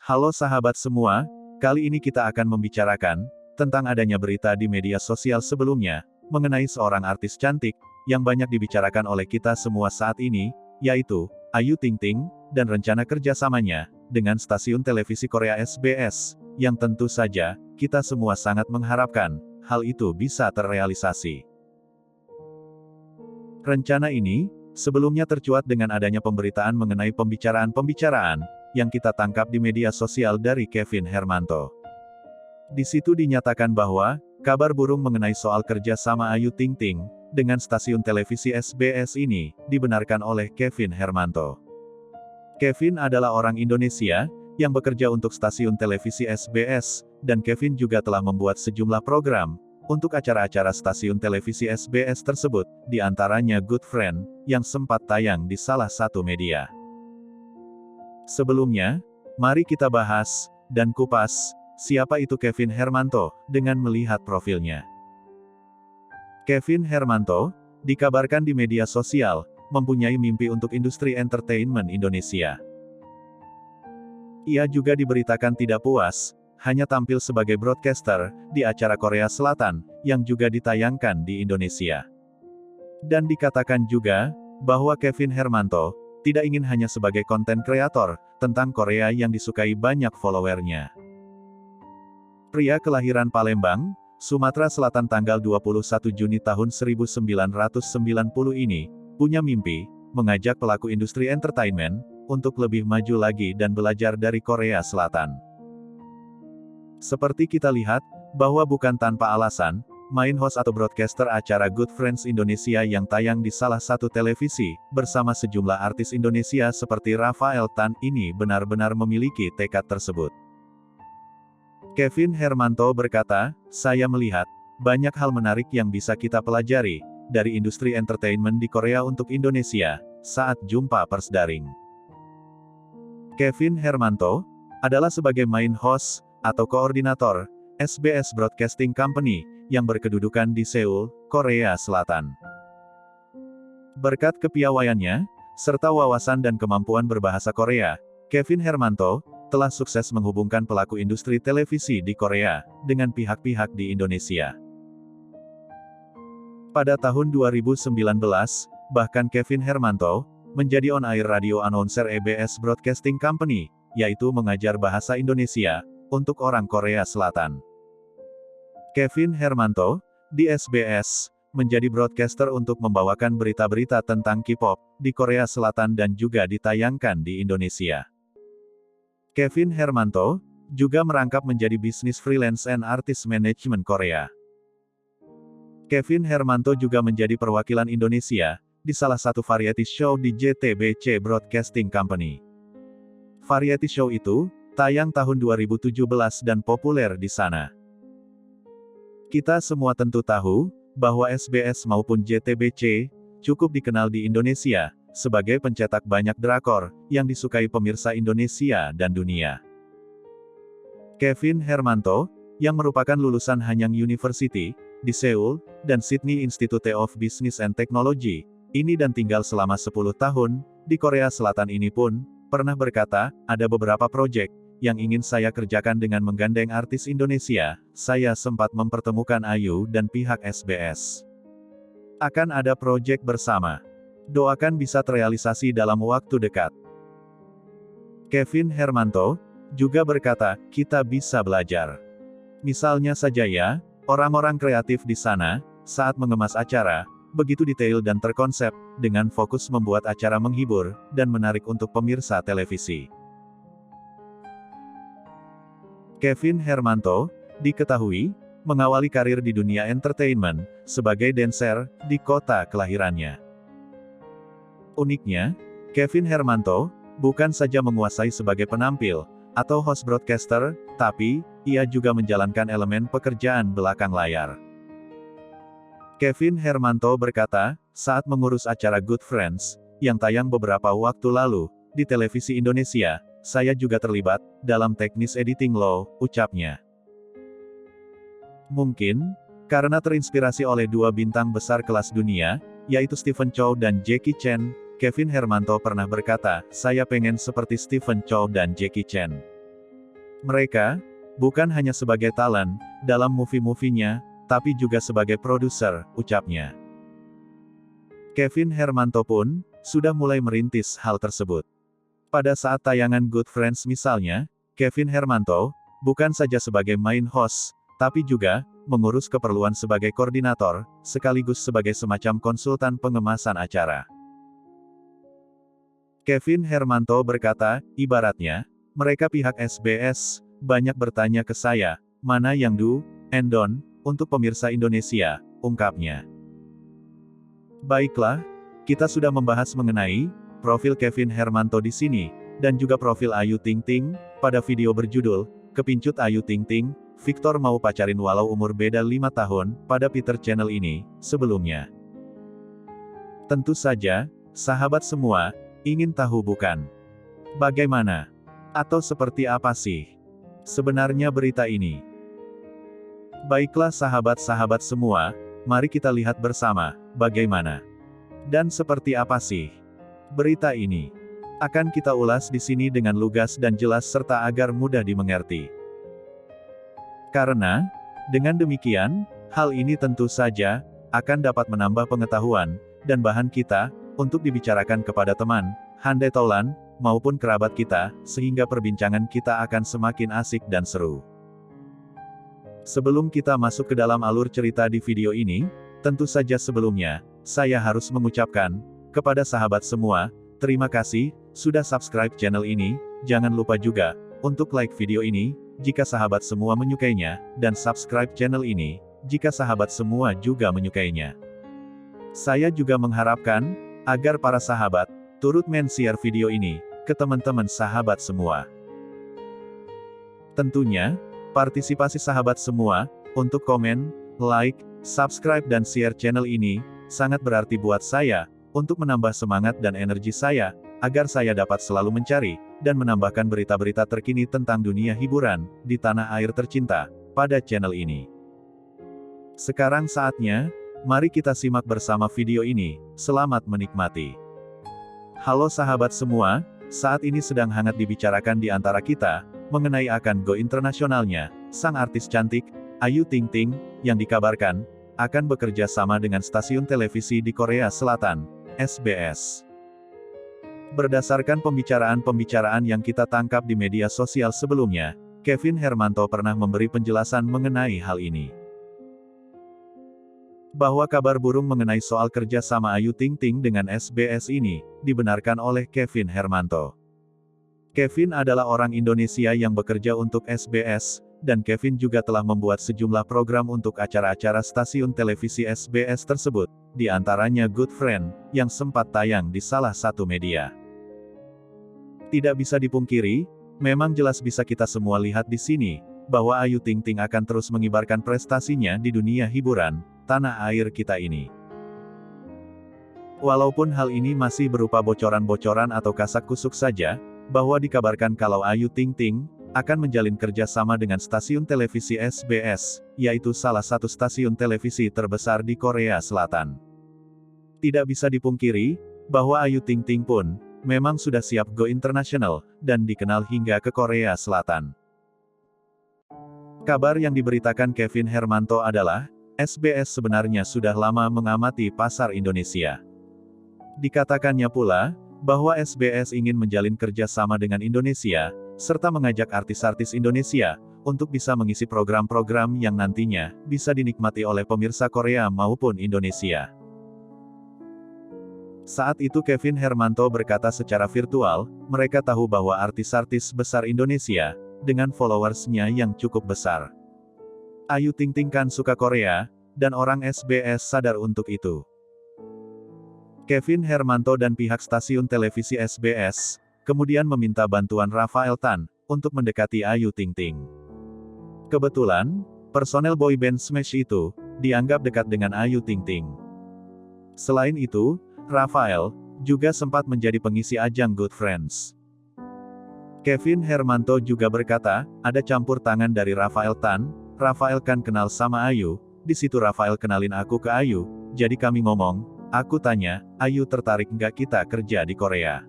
Halo sahabat semua, kali ini kita akan membicarakan tentang adanya berita di media sosial sebelumnya mengenai seorang artis cantik yang banyak dibicarakan oleh kita semua saat ini, yaitu Ayu Ting Ting, dan rencana kerjasamanya dengan stasiun televisi Korea SBS, yang tentu saja kita semua sangat mengharapkan hal itu bisa terrealisasi. Rencana ini sebelumnya tercuat dengan adanya pemberitaan mengenai pembicaraan-pembicaraan yang kita tangkap di media sosial dari Kevin Hermanto. Di situ dinyatakan bahwa kabar burung mengenai soal kerja sama Ayu Ting Ting dengan stasiun televisi SBS ini dibenarkan oleh Kevin Hermanto. Kevin adalah orang Indonesia yang bekerja untuk stasiun televisi SBS, dan Kevin juga telah membuat sejumlah program untuk acara-acara stasiun televisi SBS tersebut, di antaranya Good Friend, yang sempat tayang di salah satu media. Sebelumnya, mari kita bahas dan kupas siapa itu Kevin Hermanto dengan melihat profilnya. Kevin Hermanto dikabarkan di media sosial mempunyai mimpi untuk industri entertainment Indonesia. Ia juga diberitakan tidak puas hanya tampil sebagai broadcaster di acara Korea Selatan yang juga ditayangkan di Indonesia. Dan dikatakan juga bahwa Kevin Hermanto tidak ingin hanya sebagai konten kreator tentang Korea yang disukai banyak followernya. Pria kelahiran Palembang, Sumatera Selatan tanggal 21 Juni tahun 1990 ini punya mimpi mengajak pelaku industri entertainment untuk lebih maju lagi dan belajar dari Korea Selatan. Seperti kita lihat bahwa bukan tanpa alasan, main host atau broadcaster acara Good Friends Indonesia yang tayang di salah satu televisi, bersama sejumlah artis Indonesia seperti Rafael Tan ini benar-benar memiliki tekad tersebut. Kevin Hermanto berkata, "Saya melihat banyak hal menarik yang bisa kita pelajari dari industri entertainment di Korea untuk Indonesia saat jumpa pers daring." Kevin Hermanto adalah sebagai main host atau koordinator SBS Broadcasting Company yang berkedudukan di Seoul, Korea Selatan. Berkat kepiawaiannya, serta wawasan dan kemampuan berbahasa Korea, Kevin Hermanto telah sukses menghubungkan pelaku industri televisi di Korea dengan pihak-pihak di Indonesia. Pada tahun 2019, bahkan Kevin Hermanto menjadi on-air radio announcer EBS Broadcasting Company, yaitu mengajar bahasa Indonesia untuk orang Korea Selatan. Kevin Hermanto di SBS menjadi broadcaster untuk membawakan berita-berita tentang K-pop di Korea Selatan dan juga ditayangkan di Indonesia. Kevin Hermanto juga merangkap menjadi bisnis freelance and artist management Korea. Kevin Hermanto juga menjadi perwakilan Indonesia di salah satu variety show di JTBC Broadcasting Company. Variety show itu tayang tahun 2017 dan populer di sana. Kita semua tentu tahu bahwa SBS maupun JTBC cukup dikenal di Indonesia sebagai pencetak banyak drakor yang disukai pemirsa Indonesia dan dunia. Kevin Hermanto, yang merupakan lulusan Hanyang University di Seoul dan Sydney Institute of Business and Technology ini dan tinggal selama 10 tahun di Korea Selatan ini pun pernah berkata, "Ada beberapa proyek yang ingin saya kerjakan dengan menggandeng artis Indonesia. Saya sempat mempertemukan Ayu dan pihak SBS. Akan ada proyek bersama. Doakan bisa terrealisasi dalam waktu dekat." Kevin Hermanto juga berkata, "Kita bisa belajar. Misalnya saja ya, orang-orang kreatif di sana, saat mengemas acara, begitu detail dan terkonsep, dengan fokus membuat acara menghibur dan menarik untuk pemirsa televisi." Kevin Hermanto diketahui mengawali karir di dunia entertainment sebagai dancer di kota kelahirannya. Uniknya, Kevin Hermanto bukan saja menguasai sebagai penampil atau host broadcaster, tapi ia juga menjalankan elemen pekerjaan belakang layar. Kevin Hermanto berkata, saat mengurus acara Good Friends yang tayang beberapa waktu lalu di televisi Indonesia, saya juga terlibat dalam teknis editing loh, ucapnya. Mungkin karena terinspirasi oleh dua bintang besar kelas dunia, yaitu Stephen Chow dan Jackie Chan, Kevin Hermanto pernah berkata, "Saya pengen seperti Stephen Chow dan Jackie Chan." Mereka, bukan hanya sebagai talent, dalam movie-movie-nya, tapi juga sebagai produser, ucapnya. Kevin Hermanto pun, sudah mulai merintis hal tersebut. Pada saat tayangan Good Friends misalnya, Kevin Hermanto, bukan saja sebagai main host, tapi juga, mengurus keperluan sebagai koordinator, sekaligus sebagai semacam konsultan pengemasan acara. Kevin Hermanto berkata, ibaratnya, mereka pihak SBS, banyak bertanya ke saya, mana yang do, and don't, untuk pemirsa Indonesia, ungkapnya. Baiklah, kita sudah membahas mengenai, profil Kevin Hermanto di sini, dan juga profil Ayu Ting Ting, pada video berjudul, Kepincut Ayu Ting Ting, Victor mau pacarin walau umur beda 5 tahun, pada Peter Channel ini, sebelumnya. Tentu saja, sahabat semua, ingin tahu bukan? Bagaimana? Atau seperti apa sih sebenarnya berita ini? Baiklah sahabat-sahabat semua, mari kita lihat bersama, bagaimana dan seperti apa sih berita ini. Akan kita ulas di sini dengan lugas dan jelas serta agar mudah dimengerti. Karena, dengan demikian, hal ini tentu saja, akan dapat menambah pengetahuan, dan bahan kita, untuk dibicarakan kepada teman, handai taulan, maupun kerabat kita, sehingga perbincangan kita akan semakin asik dan seru. Sebelum kita masuk ke dalam alur cerita di video ini, tentu saja sebelumnya, saya harus mengucapkan, kepada sahabat semua, terima kasih, sudah subscribe channel ini, jangan lupa juga, untuk like video ini, jika sahabat semua menyukainya, dan subscribe channel ini, jika sahabat semua juga menyukainya. Saya juga mengharapkan, agar para sahabat, turut men-share video ini, ke teman-teman sahabat semua. Tentunya, partisipasi sahabat semua, untuk komen, like, subscribe dan share channel ini, sangat berarti buat saya, untuk menambah semangat dan energi saya, agar saya dapat selalu mencari, dan menambahkan berita-berita terkini tentang dunia hiburan, di tanah air tercinta, pada channel ini. Sekarang saatnya, mari kita simak bersama video ini, selamat menikmati. Halo sahabat semua, saat ini sedang hangat dibicarakan di antara kita, mengenai akan go internasionalnya, sang artis cantik, Ayu Ting Ting, yang dikabarkan, akan bekerja sama dengan stasiun televisi di Korea Selatan, SBS. Berdasarkan pembicaraan-pembicaraan yang kita tangkap di media sosial sebelumnya, Kevin Hermanto pernah memberi penjelasan mengenai hal ini. Bahwa kabar burung mengenai soal kerja sama Ayu Ting Ting dengan SBS ini, dibenarkan oleh Kevin Hermanto. Kevin adalah orang Indonesia yang bekerja untuk SBS, dan Kevin juga telah membuat sejumlah program untuk acara-acara stasiun televisi SBS tersebut, di antaranya Good Friend, yang sempat tayang di salah satu media. Tidak bisa dipungkiri, memang jelas bisa kita semua lihat di sini, bahwa Ayu Ting Ting akan terus mengibarkan prestasinya di dunia hiburan, tanah air kita ini. Walaupun hal ini masih berupa bocoran-bocoran atau kasak-kusuk saja, bahwa dikabarkan kalau Ayu Ting Ting, akan menjalin kerjasama dengan stasiun televisi SBS, yaitu salah satu stasiun televisi terbesar di Korea Selatan. Tidak bisa dipungkiri, bahwa Ayu Ting Ting pun, memang sudah siap go internasional, dan dikenal hingga ke Korea Selatan. Kabar yang diberitakan Kevin Hermanto adalah, SBS sebenarnya sudah lama mengamati pasar Indonesia. Dikatakannya pula, bahwa SBS ingin menjalin kerjasama dengan Indonesia, serta mengajak artis-artis Indonesia, untuk bisa mengisi program-program yang nantinya, bisa dinikmati oleh pemirsa Korea maupun Indonesia. Saat itu Kevin Hermanto berkata secara virtual, mereka tahu bahwa artis-artis besar Indonesia, dengan followers-nya yang cukup besar. Ayu Ting Ting kan suka Korea, dan orang SBS sadar untuk itu. Kevin Hermanto dan pihak stasiun televisi SBS, kemudian meminta bantuan Rafael Tan, untuk mendekati Ayu Ting Ting. Kebetulan, personel boyband Smash itu, dianggap dekat dengan Ayu Ting Ting. Selain itu, Rafael, juga sempat menjadi pengisi ajang Good Friends. Kevin Hermanto juga berkata, ada campur tangan dari Rafael Tan, Rafael kan kenal sama Ayu, di situ Rafael kenalin aku ke Ayu, jadi kami ngomong, aku tanya, Ayu tertarik nggak kita kerja di Korea?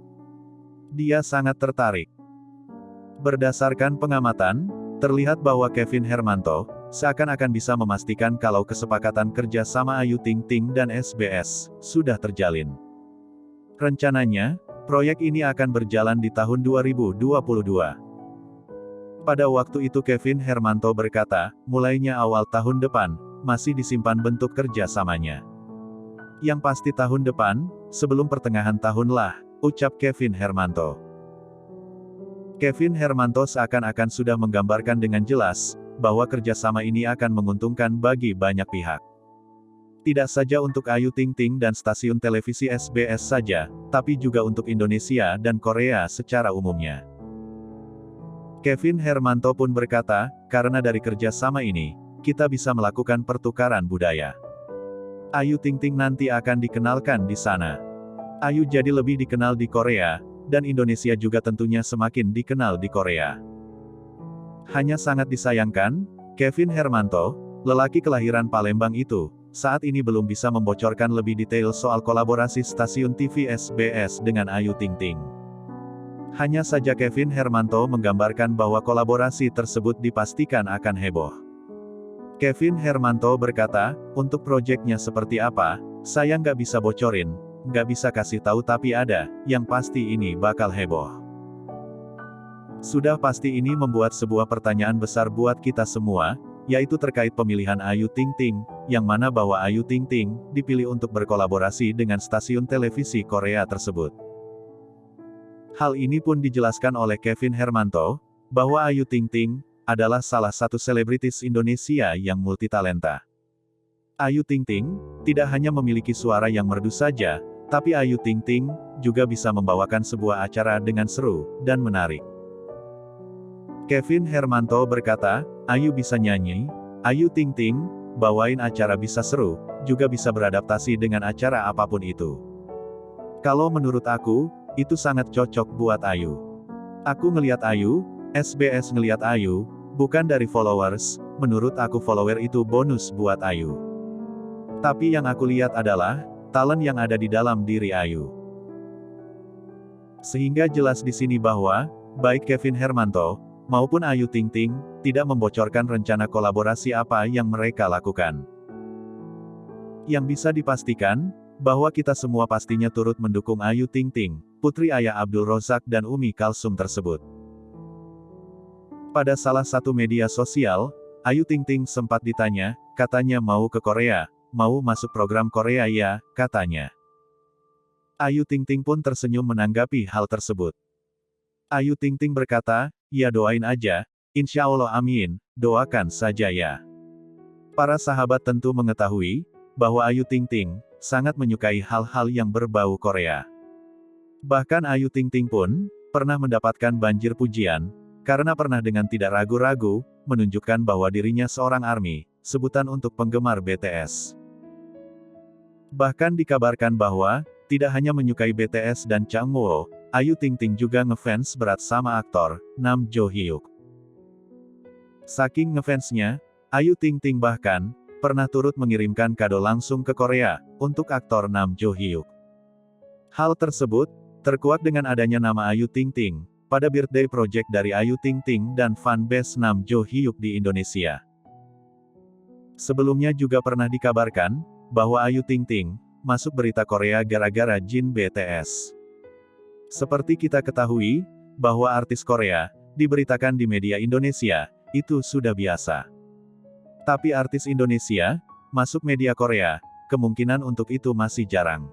Dia sangat tertarik. Berdasarkan pengamatan, terlihat bahwa Kevin Hermanto seakan-akan bisa memastikan kalau kesepakatan kerja sama Ayu Ting Ting dan SBS sudah terjalin. Rencananya, proyek ini akan berjalan di tahun 2022. Pada waktu itu Kevin Hermanto berkata, mulainya awal tahun depan, masih disimpan bentuk kerjasamanya. Yang pasti tahun depan, sebelum pertengahan tahun lah, ucap Kevin Hermanto. Kevin Hermanto seakan-akan sudah menggambarkan dengan jelas, bahwa kerjasama ini akan menguntungkan bagi banyak pihak. Tidak saja untuk Ayu Ting Ting dan stasiun televisi SBS saja, tapi juga untuk Indonesia dan Korea secara umumnya. Kevin Hermanto pun berkata, karena dari kerjasama ini, kita bisa melakukan pertukaran budaya. Ayu Ting Ting nanti akan dikenalkan di sana. Ayu jadi lebih dikenal di Korea, dan Indonesia juga tentunya semakin dikenal di Korea. Hanya sangat disayangkan, Kevin Hermanto, lelaki kelahiran Palembang itu, saat ini belum bisa membocorkan lebih detail soal kolaborasi stasiun TV SBS dengan Ayu Ting Ting. Hanya saja Kevin Hermanto menggambarkan bahwa kolaborasi tersebut dipastikan akan heboh. Kevin Hermanto berkata, untuk proyeknya seperti apa, saya nggak bisa bocorin, nggak bisa kasih tahu tapi ada, yang pasti ini bakal heboh. Sudah pasti ini membuat sebuah pertanyaan besar buat kita semua, yaitu terkait pemilihan Ayu Ting Ting, yang mana bahwa Ayu Ting Ting dipilih untuk berkolaborasi dengan stasiun televisi Korea tersebut. Hal ini pun dijelaskan oleh Kevin Hermanto, bahwa Ayu Ting Ting adalah salah satu selebritis Indonesia yang multitalenta. Ayu Ting Ting tidak hanya memiliki suara yang merdu saja, tapi Ayu Ting Ting juga bisa membawakan sebuah acara dengan seru dan menarik. Kevin Hermanto berkata, Ayu bisa nyanyi, Ayu Ting Ting bawain acara bisa seru, juga bisa beradaptasi dengan acara apapun itu. Kalau menurut aku, itu sangat cocok buat Ayu. Aku ngeliat Ayu, SBS ngeliat Ayu, bukan dari followers, menurut aku follower itu bonus buat Ayu. Tapi yang aku lihat adalah, talent yang ada di dalam diri Ayu. Sehingga jelas di sini bahwa, baik Kevin Hermanto, maupun Ayu Ting Ting, tidak membocorkan rencana kolaborasi apa yang mereka lakukan. Yang bisa dipastikan, bahwa kita semua pastinya turut mendukung Ayu Ting Ting, putri ayah Abdul Rozak dan Umi Kalsum tersebut. Pada salah satu media sosial, Ayu Ting Ting sempat ditanya, katanya mau ke Korea, mau masuk program Korea ya, katanya. Ayu Ting Ting pun tersenyum menanggapi hal tersebut. Ayu Ting Ting berkata, ya doain aja, insya Allah amin, doakan saja ya. Para sahabat tentu mengetahui, bahwa Ayu Ting Ting sangat menyukai hal-hal yang berbau Korea. Bahkan Ayu Ting Ting pun pernah mendapatkan banjir pujian, karena pernah dengan tidak ragu-ragu, menunjukkan bahwa dirinya seorang ARMY, sebutan untuk penggemar BTS. Bahkan dikabarkan bahwa, tidak hanya menyukai BTS dan Changwoo, Ayu Ting Ting juga ngefans berat sama aktor, Nam Jo Hyuk. Saking ngefansnya, Ayu Ting Ting bahkan, pernah turut mengirimkan kado langsung ke Korea, untuk aktor Nam Jo Hyuk. Hal tersebut, terkuak dengan adanya nama Ayu Ting Ting, pada birthday project dari Ayu Ting Ting dan fanbase Nam Jo Hyuk di Indonesia. Sebelumnya juga pernah dikabarkan, bahwa Ayu Ting Ting, masuk berita Korea gara-gara Jin BTS. Seperti kita ketahui, bahwa artis Korea, diberitakan di media Indonesia, itu sudah biasa. Tapi artis Indonesia, masuk media Korea, kemungkinan untuk itu masih jarang.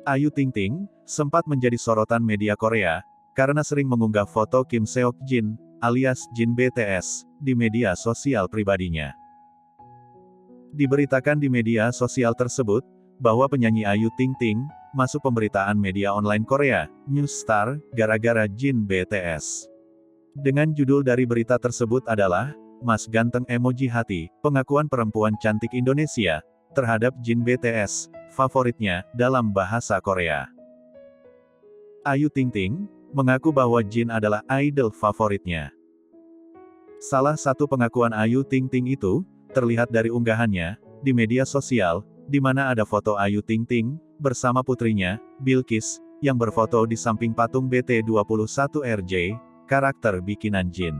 Ayu Ting Ting, sempat menjadi sorotan media Korea, karena sering mengunggah foto Kim Seok Jin, alias Jin BTS, di media sosial pribadinya. Diberitakan di media sosial tersebut, bahwa penyanyi Ayu Ting Ting, masuk pemberitaan media online Korea, News Star, gara-gara Jin BTS. Dengan judul dari berita tersebut adalah, Mas Ganteng Emoji Hati, pengakuan perempuan cantik Indonesia, terhadap Jin BTS, favoritnya, dalam bahasa Korea. Ayu Ting Ting, mengaku bahwa Jin adalah idol favoritnya. Salah satu pengakuan Ayu Ting Ting itu, terlihat dari unggahannya, di media sosial, di mana ada foto Ayu Ting Ting, bersama putrinya, Bilqis, yang berfoto di samping patung BT21 RJ, karakter bikinan Jin.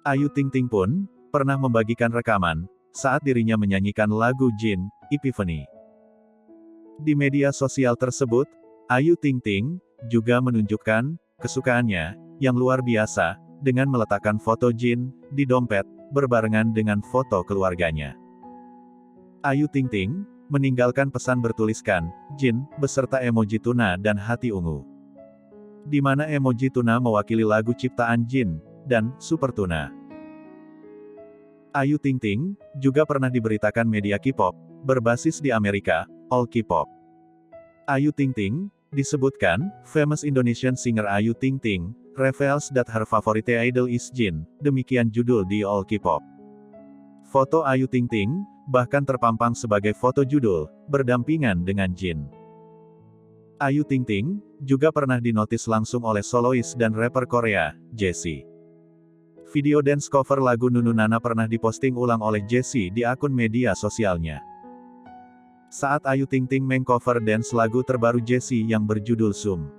Ayu Ting Ting pun pernah membagikan rekaman saat dirinya menyanyikan lagu Jin, Epiphany. Di media sosial tersebut, Ayu Ting Ting juga menunjukkan kesukaannya yang luar biasa dengan meletakkan foto Jin di dompet berbarengan dengan foto keluarganya. Ayu Ting Ting meninggalkan pesan bertuliskan Jin beserta emoji tuna dan hati ungu, di mana emoji tuna mewakili lagu ciptaan Jin dan Super Tuna. Ayu Ting Ting juga pernah diberitakan media K-pop berbasis di Amerika, All K-pop. Ayu Ting Ting disebutkan, famous Indonesian singer Ayu Ting Ting reveals that her favorite idol is Jin, demikian judul di All K-pop. Foto Ayu Ting Ting bahkan terpampang sebagai foto judul, berdampingan dengan Jin. Ayu Ting Ting juga pernah dinotis langsung oleh solois dan rapper Korea, Jessie. Video dance cover lagu Nunu Nana pernah diposting ulang oleh Jessie di akun media sosialnya. Saat Ayu Ting Ting mengcover dance lagu terbaru Jessie yang berjudul Zoom.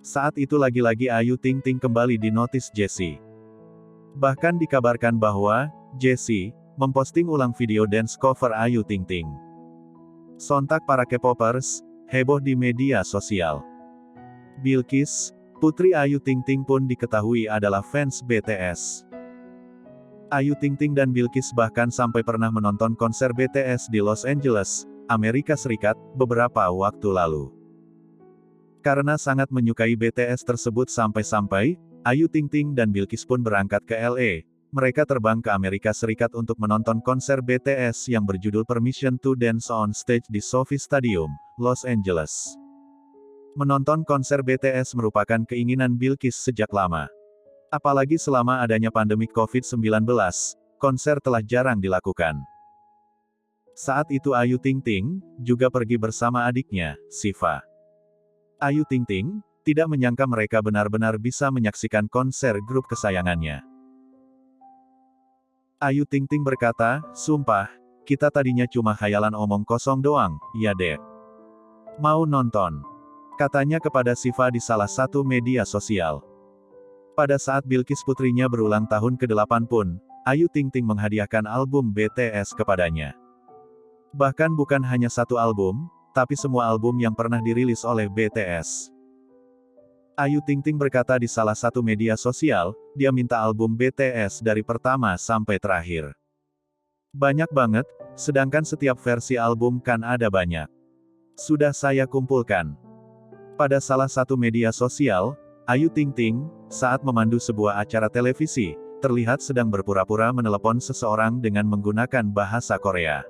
Saat itu lagi-lagi Ayu Ting Ting kembali dinotis Jessie. Bahkan dikabarkan bahwa Jessie memposting ulang video dance cover Ayu Ting Ting. Sontak para K-popers heboh di media sosial. Bilkis, putri Ayu Ting Ting pun diketahui adalah fans BTS. Ayu Ting Ting dan Bilkis bahkan sampai pernah menonton konser BTS di Los Angeles, Amerika Serikat, beberapa waktu lalu. Karena sangat menyukai BTS tersebut sampai-sampai, Ayu Ting Ting dan Bilkis pun berangkat ke LA. Mereka terbang ke Amerika Serikat untuk menonton konser BTS yang berjudul Permission to Dance on Stage di SoFi Stadium, Los Angeles. Menonton konser BTS merupakan keinginan Bilkis sejak lama. Apalagi selama adanya pandemi COVID-19, konser telah jarang dilakukan. Saat itu Ayu Ting Ting juga pergi bersama adiknya, Siva. Ayu Ting Ting tidak menyangka mereka benar-benar bisa menyaksikan konser grup kesayangannya. Ayu Ting Ting berkata, "Sumpah, kita tadinya cuma khayalan omong kosong doang, ya dek. Mau nonton," katanya kepada Siva di salah satu media sosial. Pada saat Bilkis putrinya berulang tahun ke-8 pun, Ayu Ting Ting menghadiahkan album BTS kepadanya. Bahkan bukan hanya satu album, tapi semua album yang pernah dirilis oleh BTS. Ayu Ting Ting berkata di salah satu media sosial, dia minta album BTS dari pertama sampai terakhir. Banyak banget, sedangkan setiap versi album kan ada banyak. Sudah saya kumpulkan. Pada salah satu media sosial, Ayu Ting Ting, saat memandu sebuah acara televisi, terlihat sedang berpura-pura menelepon seseorang dengan menggunakan bahasa Korea.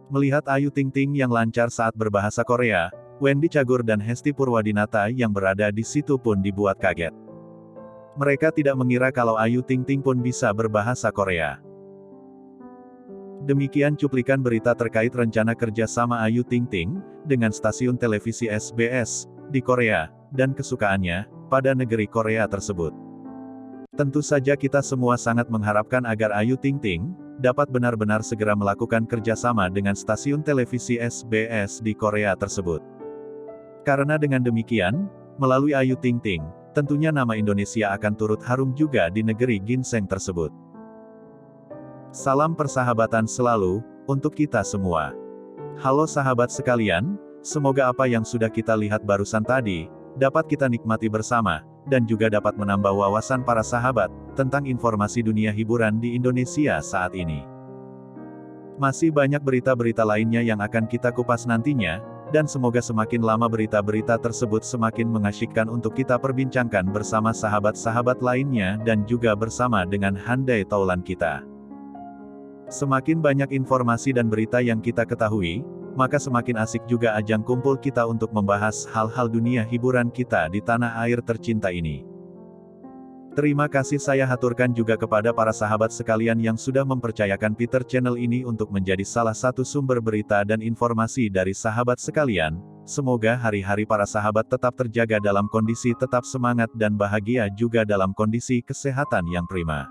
Melihat Ayu Ting Ting yang lancar saat berbahasa Korea, Wendy Cagur dan Hesti Purwadinata yang berada di situ pun dibuat kaget. Mereka tidak mengira kalau Ayu Ting Ting pun bisa berbahasa Korea. Demikian cuplikan berita terkait rencana kerja sama Ayu Ting Ting dengan stasiun televisi SBS di Korea dan kesukaannya pada negeri Korea tersebut. Tentu saja kita semua sangat mengharapkan agar Ayu Ting Ting dapat benar-benar segera melakukan kerjasama dengan stasiun televisi SBS di Korea tersebut. Karena dengan demikian, melalui Ayu Ting Ting, tentunya nama Indonesia akan turut harum juga di negeri ginseng tersebut. Salam persahabatan selalu, untuk kita semua. Halo sahabat sekalian, semoga apa yang sudah kita lihat barusan tadi, dapat kita nikmati bersama, dan juga dapat menambah wawasan para sahabat, tentang informasi dunia hiburan di Indonesia saat ini. Masih banyak berita-berita lainnya yang akan kita kupas nantinya, dan semoga semakin lama berita-berita tersebut semakin mengasyikkan untuk kita perbincangkan bersama sahabat-sahabat lainnya dan juga bersama dengan handai taulan kita. Semakin banyak informasi dan berita yang kita ketahui, maka semakin asik juga ajang kumpul kita untuk membahas hal-hal dunia hiburan kita di tanah air tercinta ini. Terima kasih saya haturkan juga kepada para sahabat sekalian yang sudah mempercayakan Peter Channel ini untuk menjadi salah satu sumber berita dan informasi dari sahabat sekalian. Semoga hari-hari para sahabat tetap terjaga dalam kondisi tetap semangat dan bahagia juga dalam kondisi kesehatan yang prima.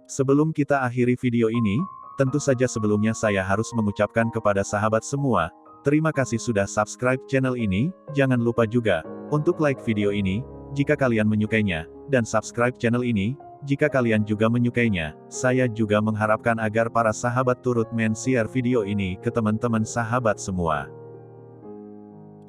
Sebelum kita akhiri video ini, tentu saja sebelumnya saya harus mengucapkan kepada sahabat semua, terima kasih sudah subscribe channel ini, jangan lupa juga untuk like video ini, jika kalian menyukainya, dan subscribe channel ini, jika kalian juga menyukainya. Saya juga mengharapkan agar para sahabat turut men-share video ini ke teman-teman sahabat semua.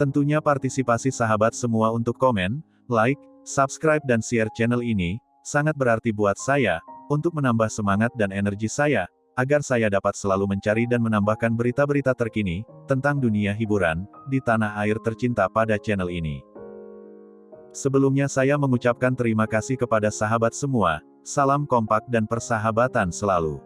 Tentunya partisipasi sahabat semua untuk komen, like, subscribe dan share channel ini, sangat berarti buat saya, untuk menambah semangat dan energi saya, agar saya dapat selalu mencari dan menambahkan berita-berita terkini, tentang dunia hiburan, di tanah air tercinta pada channel ini. Sebelumnya saya mengucapkan terima kasih kepada sahabat semua, salam kompak dan persahabatan selalu.